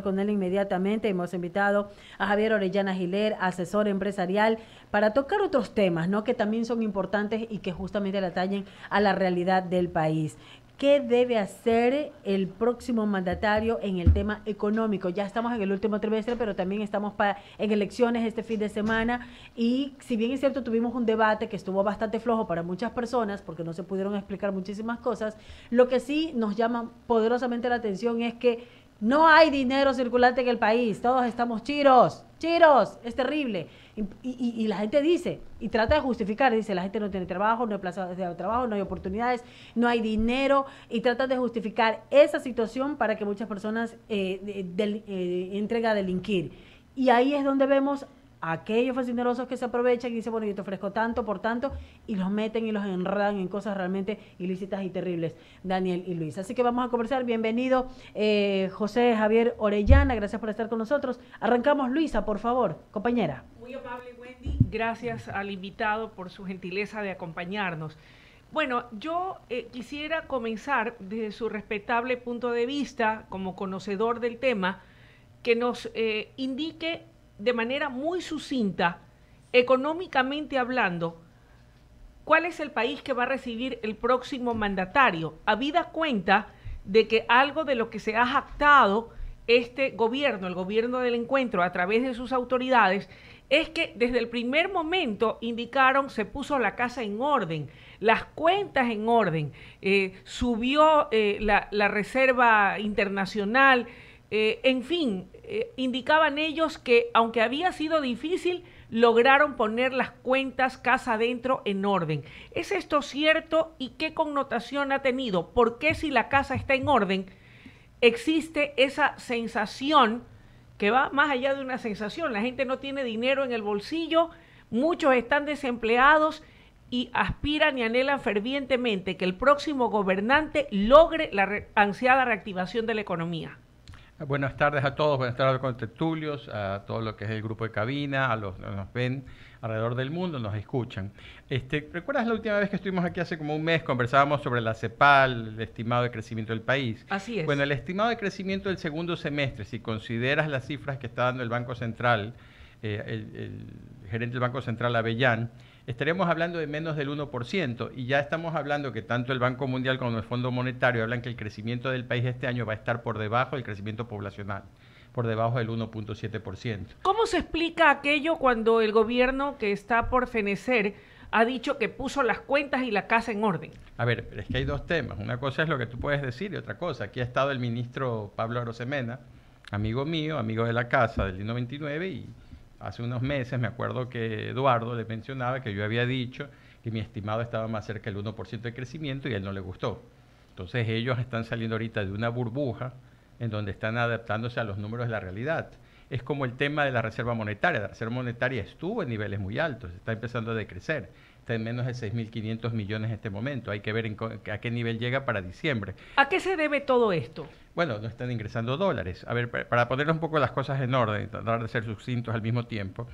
con él inmediatamente. Hemos invitado a Javier Orellana Giler, asesor empresarial, para tocar otros temas, ¿no? Que también son importantes y que justamente le atañen a la realidad del país. ¿Qué debe hacer el próximo mandatario en el tema económico? Ya estamos en el último trimestre, pero también estamos en elecciones este fin de semana y si bien es cierto, tuvimos un debate que estuvo bastante flojo para muchas personas porque no se pudieron explicar muchísimas cosas, lo que sí nos llama poderosamente la atención es que no hay dinero circulante en el país, todos estamos chiros, chiros, es terrible. Y la gente dice, y trata de justificar, dice, la gente no tiene trabajo, no hay plaza de trabajo, no hay oportunidades, no hay dinero, y tratan de justificar esa situación para que muchas personas entren a delinquir. Y ahí es donde vemos a aquellos fascinerosos que se aprovechan y dicen, bueno, yo te ofrezco tanto por tanto, y los meten y los enredan en cosas realmente ilícitas y terribles, Daniel y Luis. Así que vamos a conversar. Bienvenido, José Javier Orellana, gracias por estar con nosotros. Arrancamos, Luisa, por favor, compañera. Muy amable, Wendy. Gracias al invitado por su gentileza de acompañarnos. Bueno, yo quisiera comenzar desde su respetable punto de vista, como conocedor del tema, que nos indique de manera muy sucinta, económicamente hablando, cuál es el país que va a recibir el próximo mandatario, habida cuenta de que algo de lo que se ha jactado este gobierno, el gobierno del encuentro, a través de sus autoridades, es que desde el primer momento indicaron, se puso la casa en orden, las cuentas en orden, subió la reserva internacional, en fin, indicaban ellos que aunque había sido difícil, lograron poner las cuentas casa adentro en orden. ¿Es esto cierto y qué connotación ha tenido? ¿Por qué si la casa está en orden existe esa sensación que va más allá de una sensación? La gente no tiene dinero en el bolsillo, muchos están desempleados y aspiran y anhelan fervientemente que el próximo gobernante logre la ansiada reactivación de la economía. Buenas tardes a todos, buenas tardes con Tertulios, a todo lo que es el grupo de cabina, a los que nos ven alrededor del mundo, nos escuchan. ¿Recuerdas la última vez que estuvimos aquí hace como un mes? Conversábamos sobre la CEPAL, el estimado de crecimiento del país. Así es. Bueno, el estimado de crecimiento del segundo semestre, si consideras las cifras que está dando el Banco Central, el gerente del Banco Central, Avellán, estaríamos hablando de menos del 1%, y ya estamos hablando que tanto el Banco Mundial como el Fondo Monetario hablan que el crecimiento del país este año va a estar por debajo del crecimiento poblacional, por debajo del 1.7%. ¿Cómo se explica aquello cuando el gobierno que está por fenecer ha dicho que puso las cuentas y la casa en orden? A ver, es que hay dos temas. Una cosa es lo que tú puedes decir y otra cosa. Aquí ha estado el ministro Pablo Arosemena, amigo mío, amigo de la casa del Lino 29, y hace unos meses me acuerdo que Eduardo le mencionaba que yo había dicho que mi estimado estaba más cerca del 1% de crecimiento y a él no le gustó. Entonces ellos están saliendo ahorita de una burbuja en donde están adaptándose a los números de la realidad. Es como el tema de la reserva monetaria. La reserva monetaria estuvo en niveles muy altos, está empezando a decrecer. Está en menos de 6.500 millones en este momento. Hay que ver a qué nivel llega para diciembre. ¿A qué se debe todo esto? Bueno, no están ingresando dólares. A ver, para poner un poco las cosas en orden, tratar de ser sucintos al mismo tiempo.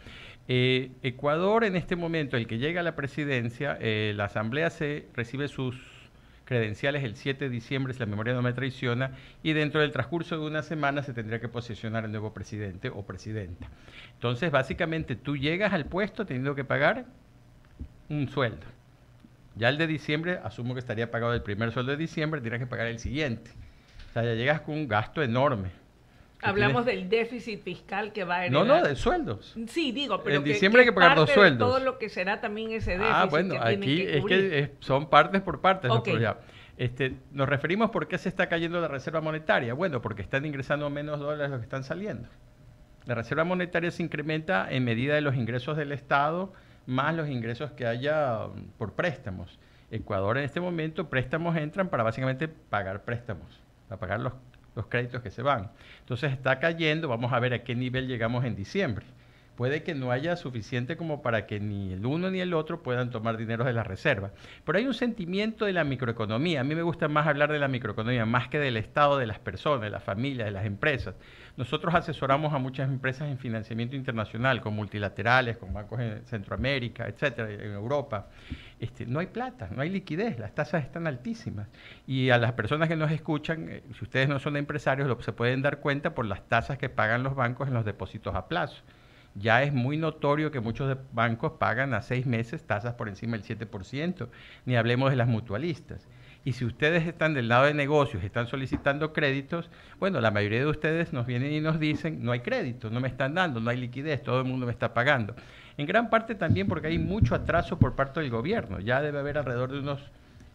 Ecuador en este momento, el que llega a la presidencia, la Asamblea recibe sus credenciales el 7 de diciembre, si la memoria no me traiciona, y dentro del transcurso de una semana se tendría que posesionar el nuevo presidente o presidenta. Entonces, básicamente, tú llegas al puesto teniendo que pagar un sueldo. Ya el de diciembre, asumo que estaría pagado el primer sueldo de diciembre, tienes que pagar el siguiente. O sea, ya llegas con un gasto enorme. Hablamos del déficit fiscal que va a heredar. No, de sueldos. Sí, digo, pero en diciembre hay que pagar dos sueldos. Todo lo que será también ese déficit. Ah, bueno, que aquí que es que son partes por partes. Okay. Nos referimos por qué se está cayendo la reserva monetaria. Bueno, porque están ingresando menos dólares de los que están saliendo. La reserva monetaria se incrementa en medida de los ingresos del Estado más los ingresos que haya por préstamos. Ecuador en este momento, préstamos entran para básicamente pagar préstamos, para pagar los créditos que se van. Entonces está cayendo, vamos a ver a qué nivel llegamos en diciembre. puede que no haya suficiente como para que ni el uno ni el otro puedan tomar dinero de la reserva. Pero hay un sentimiento de la microeconomía. A mí me gusta más hablar de la microeconomía, más que del estado de las personas, de las familias, de las empresas. Nosotros asesoramos a muchas empresas en financiamiento internacional, con multilaterales, con bancos en Centroamérica, etcétera, en Europa. No hay plata, no hay liquidez, las tasas están altísimas. Y a las personas que nos escuchan, si ustedes no son empresarios, se pueden dar cuenta por las tasas que pagan los bancos en los depósitos a plazo. Ya es muy notorio que muchos bancos pagan a 6 meses tasas por encima del 7%, ni hablemos de las mutualistas. Y si ustedes están del lado de negocios, están solicitando créditos, bueno, la mayoría de ustedes nos vienen y nos dicen, no hay crédito, no me están dando, no hay liquidez, todo el mundo me está pagando. En gran parte también porque hay mucho atraso por parte del gobierno. Ya debe haber alrededor de unos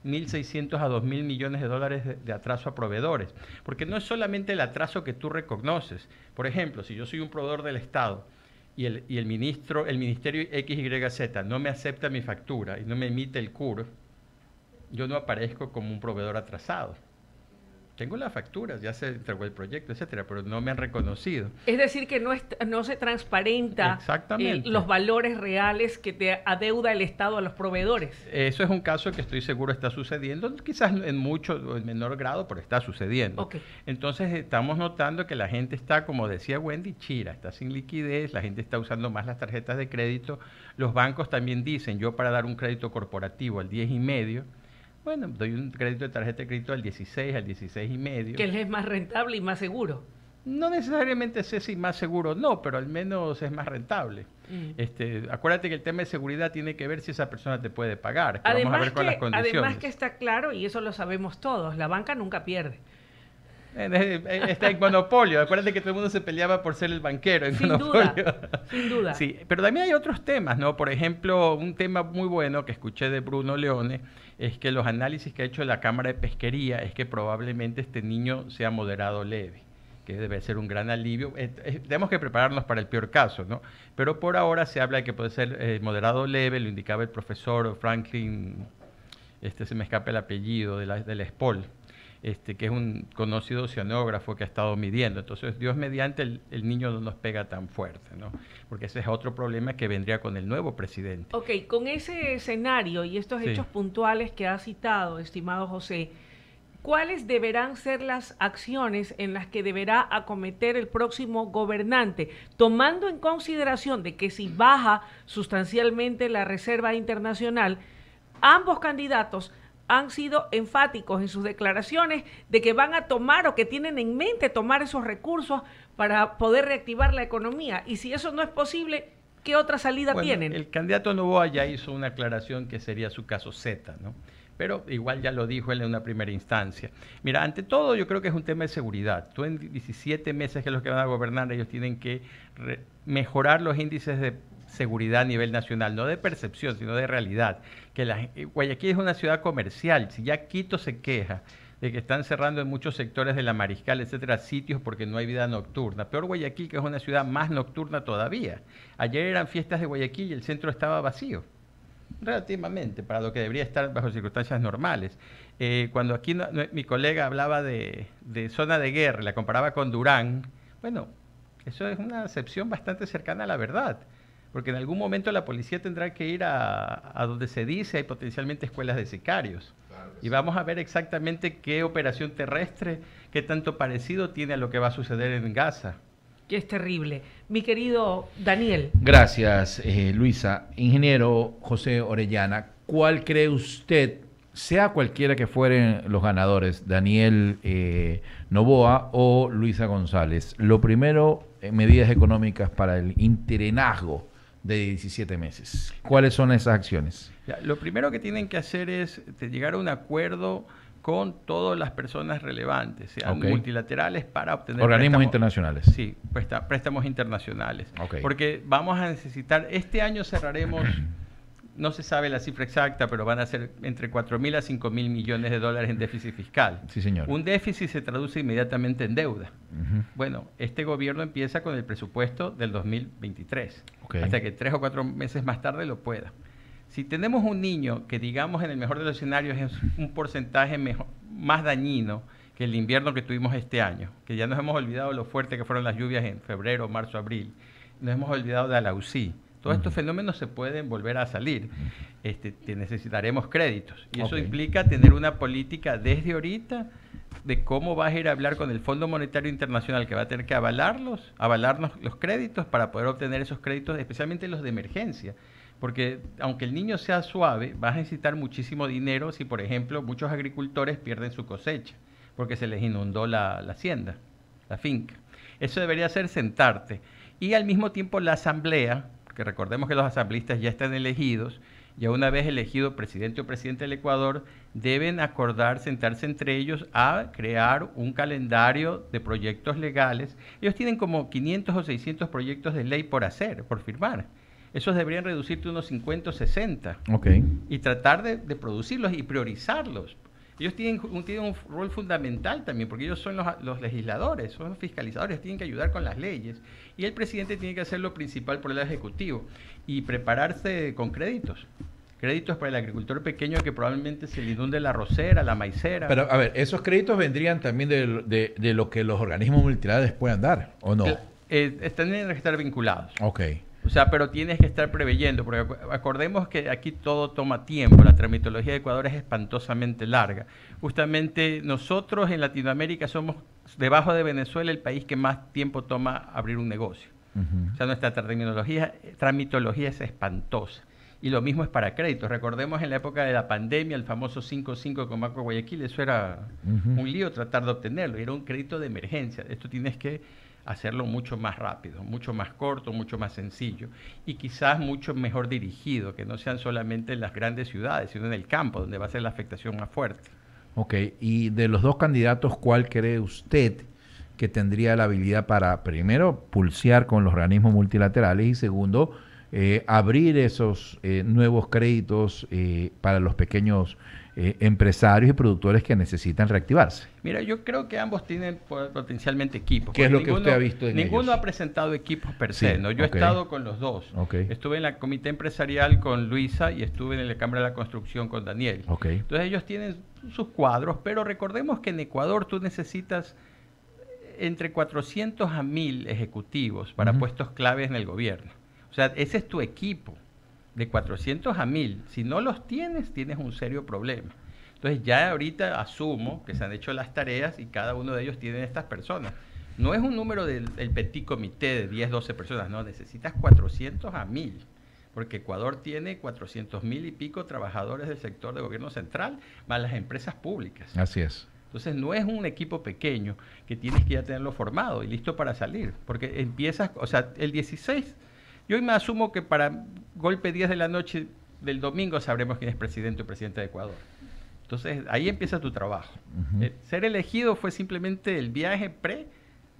1.600 a 2.000 millones de dólares de atraso a proveedores. Porque no es solamente el atraso que tú reconoces. Por ejemplo, si yo soy un proveedor del Estado y el ministerio XYZ no me acepta mi factura y no me emite el CUR, yo no aparezco como un proveedor atrasado. Tengo las facturas, ya se entregó el proyecto, etcétera, pero no me han reconocido. Es decir, que no se transparenta los valores reales que te adeuda el Estado a los proveedores. Eso es un caso que estoy seguro está sucediendo, quizás en mucho o en menor grado, pero está sucediendo. Okay. Entonces estamos notando que la gente está, como decía Wendy, chira, está sin liquidez, la gente está usando más las tarjetas de crédito. Los bancos también dicen, yo para dar un crédito corporativo al 10,5%, bueno, doy un crédito de tarjeta de crédito al 16, al 16,5. Que es más rentable y más seguro. No necesariamente sé si más seguro o no, pero al menos es más rentable. Acuérdate que el tema de seguridad tiene que ver si esa persona te puede pagar. Vamos a ver con las condiciones. Además que está claro, y eso lo sabemos todos, la banca nunca pierde. Está en monopolio. Acuérdate que todo el mundo se peleaba por ser el banquero en monopolio. Sin duda. Sí, pero también hay otros temas, ¿no? Por ejemplo, un tema muy bueno que escuché de Bruno Leone es que los análisis que ha hecho la Cámara de Pesquería es que probablemente este niño sea moderado leve, que debe ser un gran alivio. Tenemos que prepararnos para el peor caso, ¿no? Pero por ahora se habla de que puede ser moderado leve, lo indicaba el profesor Franklin, se me escapa el apellido, de la SPOL. Que es un conocido oceanógrafo que ha estado midiendo. Entonces, Dios mediante, el niño no nos pega tan fuerte, ¿no? Porque ese es otro problema que vendría con el nuevo presidente. Ok, con ese escenario y estos hechos puntuales que ha citado, estimado José, ¿cuáles deberán ser las acciones en las que deberá acometer el próximo gobernante, tomando en consideración de que si baja sustancialmente la reserva internacional, ambos candidatos han sido enfáticos en sus declaraciones de que van a tomar o que tienen en mente tomar esos recursos para poder reactivar la economía? Y si eso no es posible, ¿qué otra salida tienen? El candidato Noboa ya hizo una aclaración que sería su caso Z, ¿no? Pero igual ya lo dijo él en una primera instancia. Mira, ante todo yo creo que es un tema de seguridad. Tú en 17 meses que es los que van a gobernar, ellos tienen que mejorar los índices de seguridad a nivel nacional, no de percepción, sino de realidad. Guayaquil es una ciudad comercial. Si ya Quito se queja de que están cerrando en muchos sectores de La Mariscal, etcétera, sitios porque no hay vida nocturna. Peor Guayaquil, que es una ciudad más nocturna todavía. Ayer eran fiestas de Guayaquil y el centro estaba vacío, relativamente, para lo que debería estar bajo circunstancias normales. Cuando aquí mi colega hablaba de zona de guerra, la comparaba con Durán, bueno, eso es una acepción bastante cercana a la verdad. Porque en algún momento la policía tendrá que ir a donde se dice hay potencialmente escuelas de sicarios. Claro, y vamos a ver exactamente qué operación terrestre, qué tanto parecido tiene a lo que va a suceder en Gaza. Que es terrible. Mi querido Daniel. Gracias, Luisa. Ingeniero José Orellana, ¿cuál cree usted, sea cualquiera que fueren los ganadores, Daniel Noboa o Luisa González? Lo primero, medidas económicas para el interenazgo de 17 meses. ¿Cuáles son esas acciones? Lo primero que tienen que hacer es llegar a un acuerdo con todas las personas relevantes, sean multilaterales, para obtener organismos internacionales. Sí, préstamos internacionales. Porque vamos a necesitar, este año cerraremos, no se sabe la cifra exacta, pero van a ser entre 4.000 a 5.000 millones de dólares en déficit fiscal. Sí, señor. Un déficit se traduce inmediatamente en deuda. Bueno, este gobierno empieza con el presupuesto del 2023, hasta que 3 o 4 meses más tarde lo pueda. Si tenemos un niño que, digamos, en el mejor de los escenarios es un porcentaje más dañino que el invierno que tuvimos este año, que ya nos hemos olvidado lo fuerte que fueron las lluvias en febrero, marzo, abril, nos hemos olvidado de Alausí. Todos estos fenómenos se pueden volver a salir. Necesitaremos créditos. Y eso implica tener una política desde ahorita de cómo vas a ir a hablar con el Fondo Monetario Internacional, que va a tener que avalarnos los créditos para poder obtener esos créditos, especialmente los de emergencia. Porque aunque el niño sea suave, vas a necesitar muchísimo dinero si, por ejemplo, muchos agricultores pierden su cosecha porque se les inundó la hacienda, la finca. Eso debería ser sentarte. Y al mismo tiempo la asamblea, porque recordemos que los asambleístas ya están elegidos, ya una vez elegido presidente o presidente del Ecuador, deben acordar, sentarse entre ellos a crear un calendario de proyectos legales. Ellos tienen como 500 o 600 proyectos de ley por hacer, por firmar. Esos deberían reducirte unos 50 o 60. Y tratar de producirlos y priorizarlos. Ellos tienen un rol fundamental también, porque ellos son los legisladores, son los fiscalizadores, tienen que ayudar con las leyes. Y el presidente tiene que hacer lo principal por el Ejecutivo y prepararse con créditos. Créditos para el agricultor pequeño que probablemente se le inunde la arrocera, la maicera. Pero, a ver, ¿esos créditos vendrían también de lo que los organismos multilaterales puedan dar, o no? Tienen que estar vinculados. Ok. O sea, pero tienes que estar preveyendo, porque acordemos que aquí todo toma tiempo, la tramitología de Ecuador es espantosamente larga. Justamente nosotros en Latinoamérica somos, debajo de Venezuela, el país que más tiempo toma abrir un negocio. O sea, nuestra tramitología es espantosa. Y lo mismo es para créditos. Recordemos en la época de la pandemia, el famoso 5.5 con Banco Guayaquil, eso era un lío tratar de obtenerlo, era un crédito de emergencia. Esto tienes que hacerlo mucho más rápido, mucho más corto, mucho más sencillo y quizás mucho mejor dirigido, que no sean solamente en las grandes ciudades, sino en el campo, donde va a ser la afectación más fuerte. Ok, y de los dos candidatos, ¿cuál cree usted que tendría la habilidad para, primero, pulsear con los organismos multilaterales y segundo, abrir esos nuevos créditos para los pequeños empresarios y productores que necesitan reactivarse? Mira, yo creo que ambos tienen potencialmente equipos. ¿Qué es lo que usted ha visto en ellos? Ninguno ha presentado equipos per se, ¿no? Yo he estado con los dos. Estuve en la comité empresarial con Luisa y estuve en la Cámara de la Construcción con Daniel. Entonces ellos tienen sus cuadros, pero recordemos que en Ecuador tú necesitas entre 400 a 1000 ejecutivos para puestos claves en el gobierno. O sea, ese es tu equipo, de 400 a 1000. Si no los tienes, tienes un serio problema. Entonces ya ahorita asumo que se han hecho las tareas y cada uno de ellos tiene estas personas. No es un número del petit comité de 10, 12 personas, no, necesitas 400 a 1000. Porque Ecuador tiene 400,000 y pico trabajadores del sector de gobierno central, más las empresas públicas. Así es. Entonces no es un equipo pequeño que tienes que ya tenerlo formado y listo para salir. Porque empiezas, o sea, el 16... Yo hoy me asumo que para golpe 10 de la noche del domingo sabremos quién es presidente o presidenta de Ecuador. Entonces, ahí empieza tu trabajo. Ser elegido fue simplemente el viaje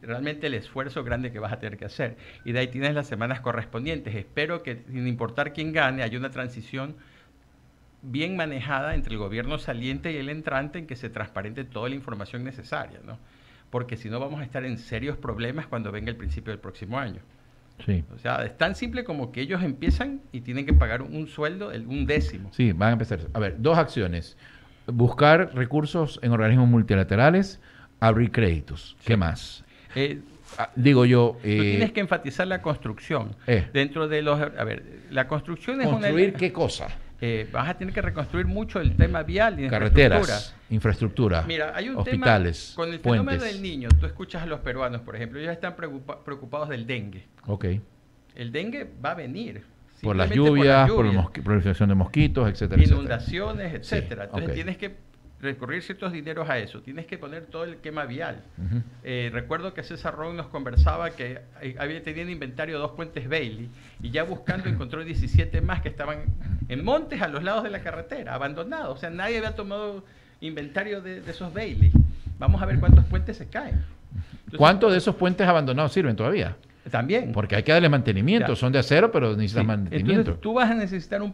realmente el esfuerzo grande que vas a tener que hacer. Y de ahí tienes las semanas correspondientes. Espero que, sin importar quién gane, haya una transición bien manejada entre el gobierno saliente y el entrante en que se transparente toda la información necesaria, ¿no? Porque si no vamos a estar en serios problemas cuando venga el principio del próximo año. Sí. O sea, es tan simple como que ellos empiezan y tienen que pagar un sueldo, un décimo. Sí, van a empezar. A ver, dos acciones. Buscar recursos en organismos multilaterales, abrir créditos. ¿Qué más? Digo yo... tú tienes que enfatizar la construcción. Dentro de los... A ver, la construcción es ¿construir qué cosa? Vas a tener que reconstruir mucho el tema vial y carreteras, infraestructura, mira, hay un hospitales, tema con el puentes. fenómeno del niño. Tú escuchas a los peruanos, por ejemplo, ellos están preocupados del dengue. El dengue va a venir. Por las lluvias, por la proliferación de mosquitos, etcétera. Inundaciones, etcétera. Entonces tienes que recurrir ciertos dineros a eso. Tienes que poner todo el quema vial. Recuerdo que César Ron nos conversaba que tenía en inventario 2 puentes Bailey y ya buscando encontró 17 más que estaban en montes a los lados de la carretera, abandonados. O sea, nadie había tomado inventario de esos Bailey. Vamos a ver cuántos puentes se caen. Entonces, ¿cuántos de esos puentes abandonados sirven todavía? También. Porque hay que darle mantenimiento, son de acero, pero necesitan mantenimiento. Entonces, tú vas a necesitar un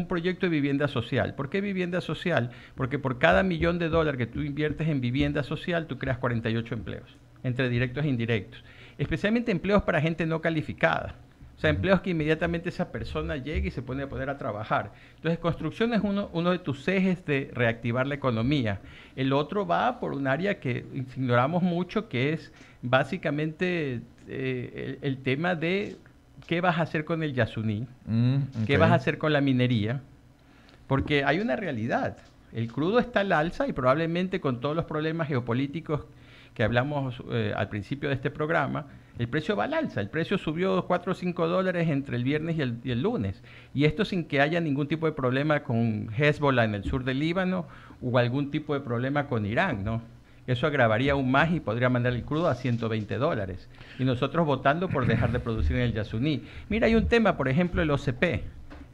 proyecto de vivienda social. ¿Por qué vivienda social? Porque por cada $1.000.000 que tú inviertes en vivienda social, tú creas 48 empleos, entre directos e indirectos. Especialmente empleos para gente no calificada. O sea, empleos que inmediatamente esa persona llegue y se pone a poner a trabajar. Entonces, construcción es uno de tus ejes de reactivar la economía. El otro va por un área que ignoramos mucho, que es básicamente el tema de ¿qué vas a hacer con el Yasuní? Ok. ¿Qué vas a hacer con la minería? Porque hay una realidad. El crudo está al alza y probablemente con todos los problemas geopolíticos que hablamos al principio de este programa, el precio va al alza. El precio subió 4 o 5 dólares entre el viernes y el lunes. Y esto sin que haya ningún tipo de problema con Hezbollah en el sur del Líbano o algún tipo de problema con Irán, ¿no? Eso agravaría aún más y podría mandar el crudo a 120 dólares. Y nosotros votando por dejar de producir en el Yasuní. Mira, hay un tema, por ejemplo, el OCP.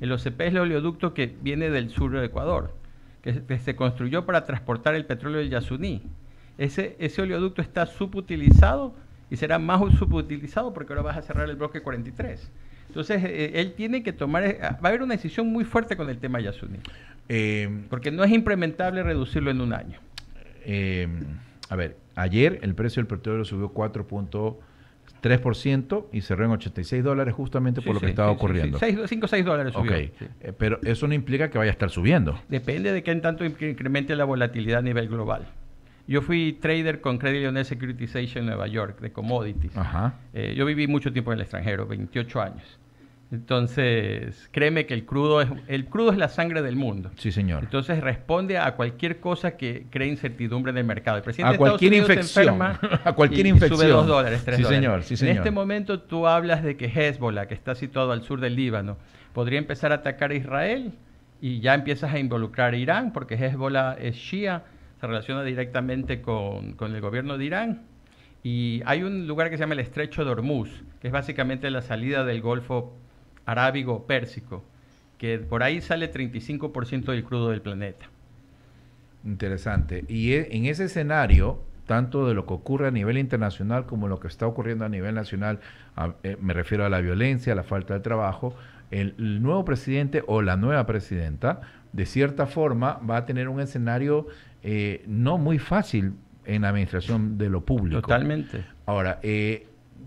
El OCP es el oleoducto que viene del sur de Ecuador, que se construyó para transportar el petróleo del Yasuní. Ese oleoducto está subutilizado y será más subutilizado porque ahora vas a cerrar el bloque 43. Entonces, él tiene que tomar... va a haber una decisión muy fuerte con el tema Yasuní. Porque no es implementable reducirlo en un año. A ver, ayer el precio del petróleo subió 4.3% y cerró en 86 dólares justamente por lo que estaba ocurriendo. 5 o 6 dólares subió. Ok, pero eso no implica que vaya a estar subiendo. Depende de qué tanto incremente la volatilidad a nivel global. Yo fui trader con Credit Lyonnais Securitization en Nueva York, de commodities. Ajá. Yo viví mucho tiempo en el extranjero, 28 años. Entonces, créeme que el crudo es la sangre del mundo. Sí, señor. Entonces, responde a cualquier cosa que cree incertidumbre en el mercado. El presidente A cualquier de Estados Unidos infección. se enferma A cualquier y infección. sube 2 dólares, 3 Sí, dólares. señor, sí, señor. En este momento tú hablas de que Hezbollah, que está situado al sur del Líbano, podría empezar a atacar a Israel y ya empiezas a involucrar a Irán, porque Hezbollah es shia, se relaciona directamente con el gobierno de Irán. Y hay un lugar que se llama el Estrecho de Hormuz, que es básicamente la salida del Golfo Arábigo Pérsico, que por ahí sale 35% del crudo del planeta. Interesante. Y en ese escenario, tanto de lo que ocurre a nivel internacional como lo que está ocurriendo a nivel nacional, me refiero a la violencia, a la falta de trabajo, el nuevo presidente o la nueva presidenta, de cierta forma, va a tener un escenario no muy fácil en la administración de lo público. Totalmente. Ahora,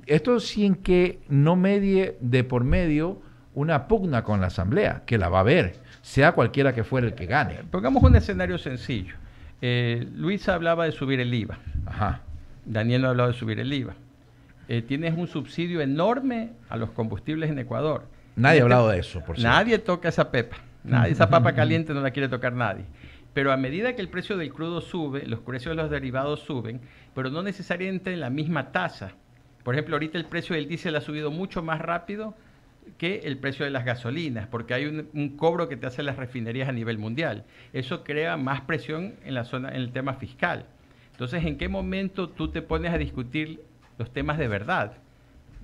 esto sin que no medie de por medio una pugna con la Asamblea, que la va a haber, sea cualquiera que fuera el que gane. Pongamos un escenario sencillo. Luisa hablaba de subir el IVA. Ajá. Daniel no ha hablado de subir el IVA. Tienes un subsidio enorme a los combustibles en Ecuador. Nadie ha hablado de eso, por cierto. Nadie toca esa pepa. Esa papa caliente no la quiere tocar nadie. Pero a medida que el precio del crudo sube, los precios de los derivados suben, pero no necesariamente en la misma tasa. Por ejemplo, ahorita el precio del diésel ha subido mucho más rápido que el precio de las gasolinas, porque hay un cobro que te hacen las refinerías a nivel mundial. Eso crea más presión en el tema fiscal. Entonces, ¿en qué momento tú te pones a discutir los temas de verdad?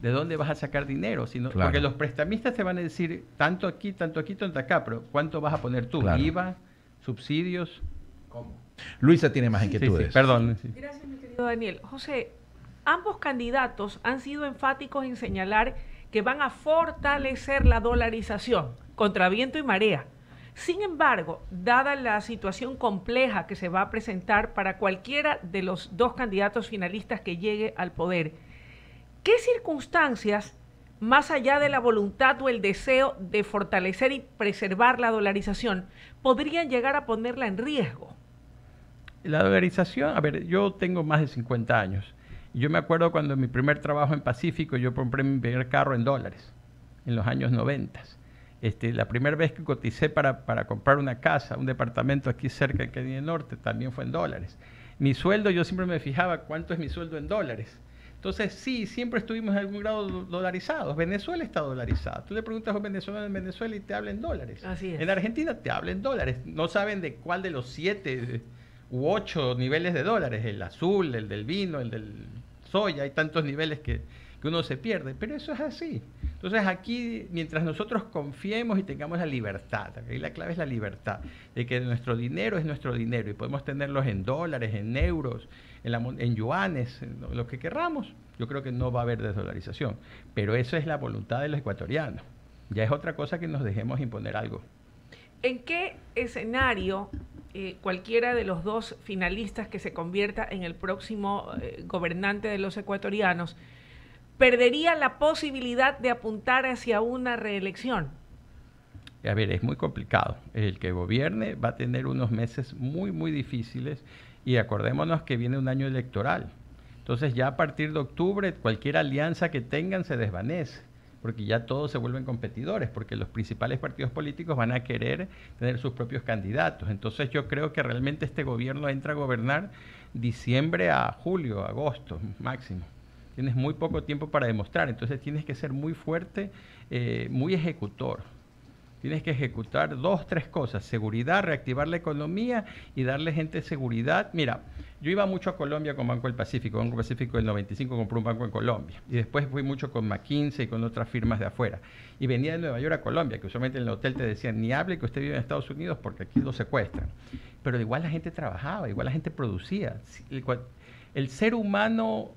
¿De dónde vas a sacar dinero? Claro. Porque los prestamistas te van a decir tanto aquí, tanto acá, pero ¿cuánto vas a poner tú? Claro. ¿IVA? ¿Subsidios? ¿Cómo? Luisa tiene más inquietudes. Sí, perdón. Sí. Gracias, mi querido Daniel. José, ambos candidatos han sido enfáticos en señalar que van a fortalecer la dolarización contra viento y marea. Sin embargo, dada la situación compleja que se va a presentar para cualquiera de los dos candidatos finalistas que llegue al poder, ¿qué circunstancias, más allá de la voluntad o el deseo de fortalecer y preservar la dolarización, podrían llegar a ponerla en riesgo? La dolarización, a ver, yo tengo más de 50 años. Yo me acuerdo cuando en mi primer trabajo en Pacífico, yo compré mi primer carro en dólares, en los años 90. La primera vez que coticé para comprar una casa, un departamento aquí cerca de Kennedy Norte, también fue en dólares. Mi sueldo, yo siempre me fijaba cuánto es mi sueldo en dólares. Entonces, sí, siempre estuvimos en algún grado dolarizados. Venezuela está dolarizada. Tú le preguntas a un venezolano en Venezuela y te habla en dólares. Así es. En Argentina te habla en dólares. No saben de cuál de los 7 u 8 niveles de dólares. El azul, el del vino, el del soya. Hay tantos niveles que uno se pierde. Pero eso es así. Entonces, aquí, mientras nosotros confiemos y tengamos la libertad, aquí la clave es la libertad, de que nuestro dinero es nuestro dinero y podemos tenerlos en dólares, en euros, en yuanes, en lo que querramos, yo creo que no va a haber desdolarización. Pero eso es la voluntad de los ecuatorianos. Ya es otra cosa que nos dejemos imponer algo. ¿En qué escenario cualquiera de los dos finalistas que se convierta en el próximo gobernante de los ecuatorianos perdería la posibilidad de apuntar hacia una reelección? A ver, es muy complicado. El que gobierne va a tener unos meses muy, muy difíciles y acordémonos que viene un año electoral. Entonces ya a partir de octubre cualquier alianza que tengan se desvanece, porque ya todos se vuelven competidores, porque los principales partidos políticos van a querer tener sus propios candidatos. Entonces yo creo que realmente este gobierno entra a gobernar diciembre a julio, agosto máximo. Tienes muy poco tiempo para demostrar, entonces tienes que ser muy fuerte, muy ejecutor. Tienes que ejecutar 2, 3 cosas: seguridad, reactivar la economía y darle gente seguridad. Mira, yo iba mucho a Colombia con Banco del Pacífico. Banco del Pacífico del 95 compró un banco en Colombia. Y después fui mucho con McKinsey y con otras firmas de afuera. Y venía de Nueva York a Colombia, que usualmente en el hotel te decían, ni hable que usted vive en Estados Unidos porque aquí lo secuestran. Pero igual la gente trabajaba, igual la gente producía. El ser humano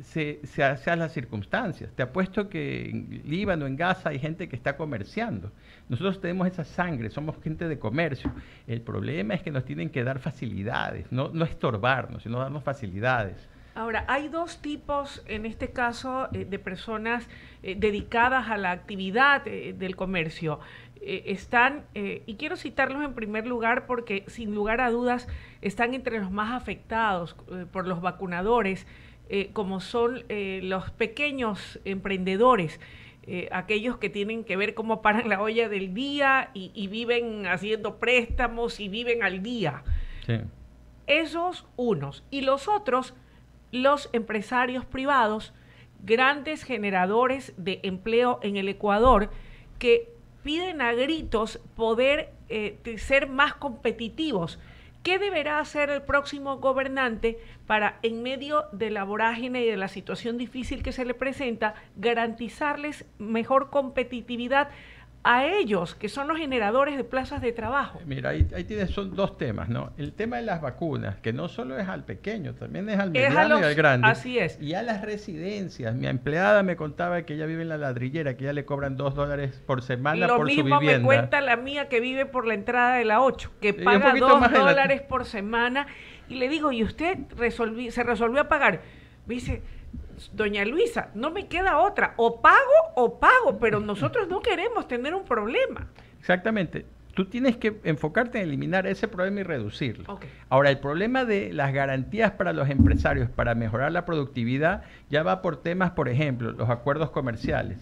se hace a las circunstancias. Te apuesto que en Líbano, en Gaza, hay gente que está comerciando. Nosotros tenemos esa sangre, somos gente de comercio. El problema es que nos tienen que dar facilidades, no estorbarnos, sino darnos facilidades. Ahora, hay 2 tipos, en este caso, de personas dedicadas a la actividad del comercio. Y quiero citarlos en primer lugar porque, sin lugar a dudas, están entre los más afectados por los vacunadores, como son los pequeños emprendedores, aquellos que tienen que ver cómo paran la olla del día y viven haciendo préstamos y viven al día. Sí. Esos unos. Y los otros, los empresarios privados, grandes generadores de empleo en el Ecuador, que piden a gritos poder ser más competitivos. ¿Qué deberá hacer el próximo gobernante para, en medio de la vorágine y de la situación difícil que se le presenta, garantizarles mejor competitividad a ellos, que son los generadores de plazas de trabajo? Mira, ahí tienes, son 2 temas, ¿no? El tema de las vacunas, que no solo es al pequeño, también es al mediano y al grande. Así es. Y a las residencias. Mi empleada me contaba que ella vive en La Ladrillera, que ya le cobran $2 por semana por su vivienda. Lo mismo me cuenta la mía, que vive por la entrada de la 8, que paga $2 por semana. Y le digo, ¿y usted se resolvió a pagar? Me dice, doña Luisa, no me queda otra, o pago, pero nosotros no queremos tener un problema. Exactamente. Tú tienes que enfocarte en eliminar ese problema y reducirlo. Okay. Ahora, el problema de las garantías para los empresarios para mejorar la productividad ya va por temas, por ejemplo, los acuerdos comerciales,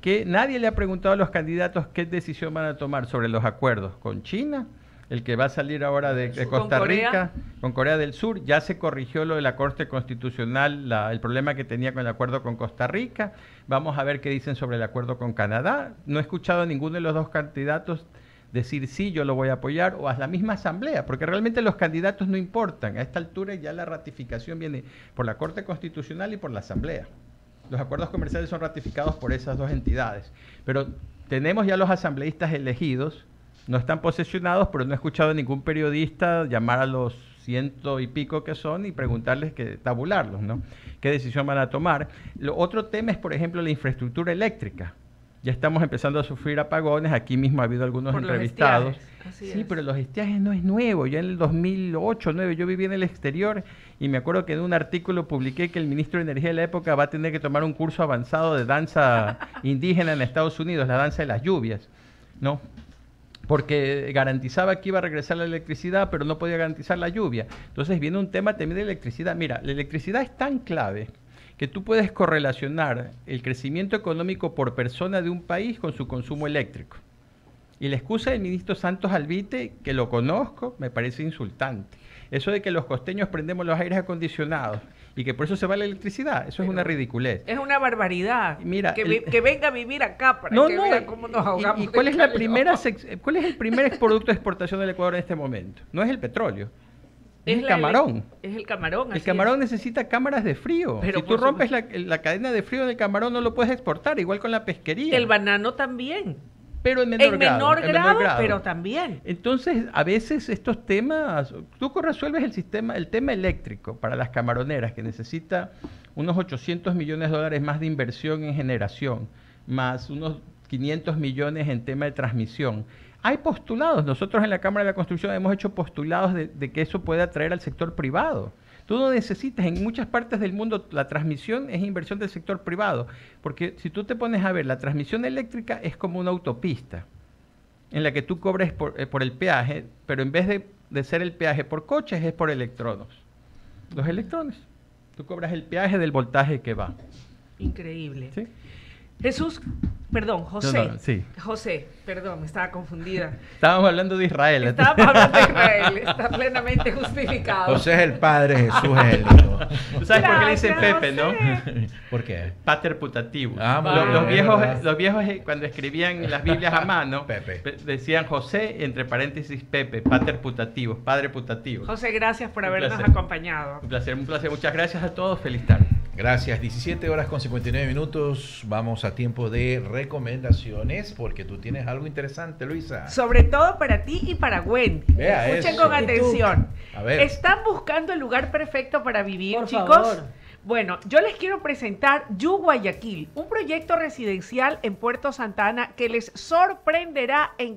que nadie le ha preguntado a los candidatos qué decisión van a tomar sobre los acuerdos con China, el que va a salir ahora de Costa Rica, con Corea del Sur. Ya se corrigió lo de la Corte Constitucional, el problema que tenía con el acuerdo con Costa Rica. Vamos a ver qué dicen sobre el acuerdo con Canadá. No he escuchado a ninguno de los 2 candidatos decir sí, yo lo voy a apoyar, o a la misma asamblea, porque realmente los candidatos no importan. A esta altura ya la ratificación viene por la Corte Constitucional y por la asamblea. Los acuerdos comerciales son ratificados por esas 2 entidades. Pero tenemos ya los asambleístas elegidos. No están posesionados, pero no he escuchado a ningún periodista llamar a los 100 y pico que son y preguntarles, tabularlos, ¿no? ¿Qué decisión van a tomar? Otro tema es, por ejemplo, la infraestructura eléctrica. Ya estamos empezando a sufrir apagones. Aquí mismo ha habido algunos entrevistados. Sí, pero los estiajes no es nuevo. Ya en el 2008, 2009, yo viví en el exterior y me acuerdo que en un artículo publiqué que el ministro de Energía de la época va a tener que tomar un curso avanzado de danza indígena en Estados Unidos, la danza de las lluvias, ¿no? Porque garantizaba que iba a regresar la electricidad, pero no podía garantizar la lluvia. Entonces viene un tema también de electricidad. Mira, la electricidad es tan clave que tú puedes correlacionar el crecimiento económico por persona de un país con su consumo eléctrico. Y la excusa del ministro Santos Albite, que lo conozco, me parece insultante. Eso de que los costeños prendemos los aires acondicionados y que por eso se va la electricidad, eso es una ridiculez. Es una barbaridad. Mira, que venga a vivir acá para que vea cómo nos ahogamos. ¿Y cuál es cuál es el primer producto de exportación del Ecuador en este momento? No es el petróleo. Es el camarón. Es el camarón. El camarón necesita cámaras de frío. Pero si tú rompes la cadena de frío del camarón, no lo puedes exportar, igual con la pesquería. El banano también. Pero en menor grado, pero también. Entonces, a veces estos temas, tú resuelves el tema eléctrico para las camaroneras, que necesita unos $800 millones más de inversión en generación, más unos 500 millones en tema de transmisión. Hay postulados. Nosotros en la Cámara de la Construcción hemos hecho postulados de que eso puede atraer al sector privado. Tú no necesitas, en muchas partes del mundo la transmisión es inversión del sector privado, porque si tú te pones a ver, la transmisión eléctrica es como una autopista en la que tú cobres por el peaje, pero en vez de ser el peaje por coches, es por electrones. Los electrones. Tú cobras el peaje del voltaje que va. Increíble. ¿Sí? Jesús, perdón, José. No, sí. José, perdón, estaba confundida. Estábamos hablando de Israel. Estábamos hablando de Israel, está plenamente justificado. José es el padre, Jesús es el hijo. ¿Tú sabes por qué le dicen Gracias, Pepe, no? José. ¿Por qué? Pater putativus. Ah, Los, bueno, los es viejos, verdad. los viejos cuando escribían las Biblias a mano, Pepe. decían José, entre paréntesis Pepe, pater putativus, padre putativo. José, gracias por habernos placer. acompañado. Un placer. Muchas gracias a todos. Feliz tarde. Gracias, 17 horas con 59 minutos. Vamos a tiempo de recomendaciones porque tú tienes algo interesante, Luisa. Sobre todo para ti y para Gwen. Vea Escuchen eso. con atención. A ver. ¿Están buscando el lugar perfecto para vivir, Por chicos? favor. Bueno, yo les quiero presentar You Guayaquil, un proyecto residencial en Puerto Santa Ana que les sorprenderá en